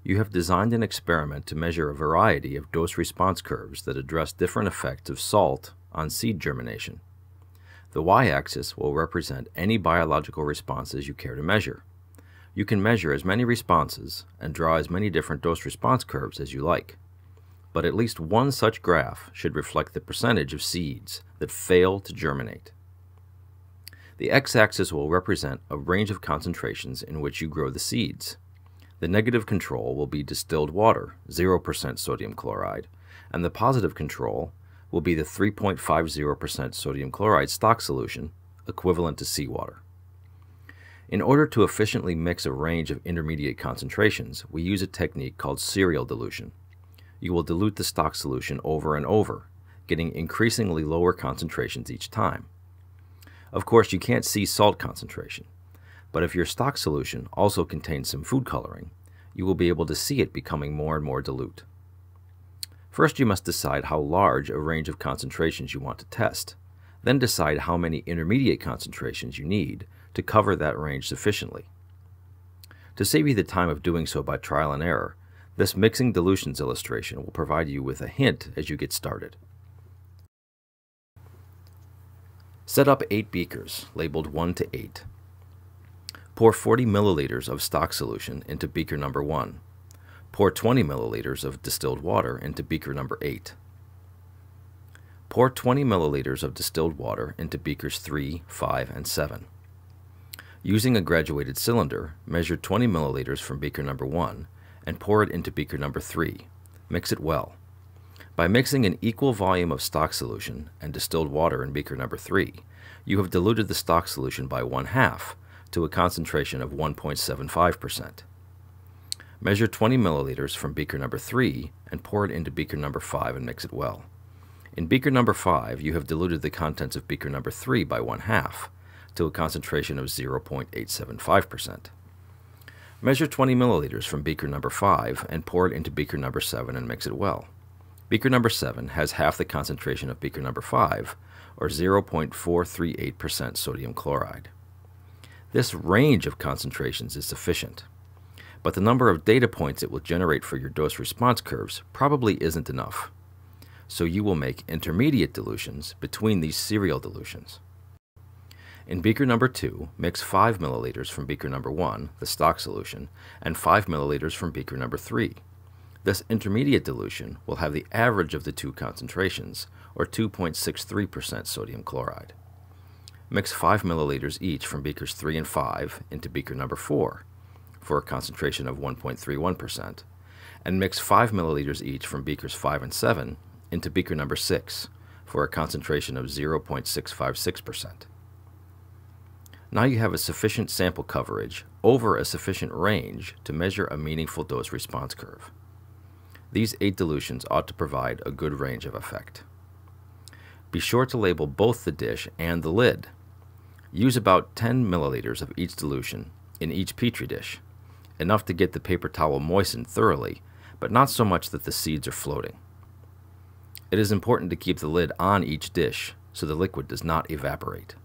You have designed an experiment to measure a variety of dose-response curves that address different effects of salt on seed germination. The y-axis will represent any biological responses you care to measure. You can measure as many responses and draw as many different dose-response curves as you like, but at least one such graph should reflect the percentage of seeds that fail to germinate. The x-axis will represent a range of concentrations in which you grow the seeds. The negative control will be distilled water, 0% sodium chloride, and the positive control will be the 3.50% sodium chloride stock solution, equivalent to seawater. In order to efficiently mix a range of intermediate concentrations, we use a technique called serial dilution. You will dilute the stock solution over and over, getting increasingly lower concentrations each time. Of course, you can't see salt concentration, but if your stock solution also contains some food coloring, you will be able to see it becoming more and more dilute. First, you must decide how large a range of concentrations you want to test, then decide how many intermediate concentrations you need to cover that range sufficiently. To save you the time of doing so by trial and error, this mixing dilutions illustration will provide you with a hint as you get started. Set up 8 beakers, labeled 1 to 8. Pour 40 milliliters of stock solution into beaker number 1. Pour 20 milliliters of distilled water into beaker number 8. Pour 20 milliliters of distilled water into beakers 3, 5, and 7. Using a graduated cylinder, measure 20 milliliters from beaker number 1 and pour it into beaker number 3. Mix it well. By mixing an equal volume of stock solution and distilled water in beaker number 3, you have diluted the stock solution by 1/2 to a concentration of 1.75%. Measure 20 milliliters from beaker number 3 and pour it into beaker number 5 and mix it well. In beaker number 5, you have diluted the contents of beaker number 3 by 1/2 to a concentration of 0.875%. Measure 20 milliliters from beaker number 5 and pour it into beaker number 7 and mix it well. Beaker number 7 has half the concentration of beaker number 5, or 0.438% sodium chloride. This range of concentrations is sufficient, but the number of data points it will generate for your dose-response curves probably isn't enough, so you will make intermediate dilutions between these serial dilutions. In beaker number 2, mix 5 milliliters from beaker number 1, the stock solution, and 5 milliliters from beaker number 3. This intermediate dilution will have the average of the two concentrations, or 2.63% sodium chloride. Mix 5 milliliters each from beakers 3 and 5 into beaker number 4 for a concentration of 1.31%, and mix 5 milliliters each from beakers 5 and 7 into beaker number 6 for a concentration of 0.656%. Now you have a sufficient sample coverage over a sufficient range to measure a meaningful dose-response curve. These 8 dilutions ought to provide a good range of effect. Be sure to label both the dish and the lid. Use about 10 milliliters of each dilution in each petri dish, enough to get the paper towel moistened thoroughly, but not so much that the seeds are floating. It is important to keep the lid on each dish so the liquid does not evaporate.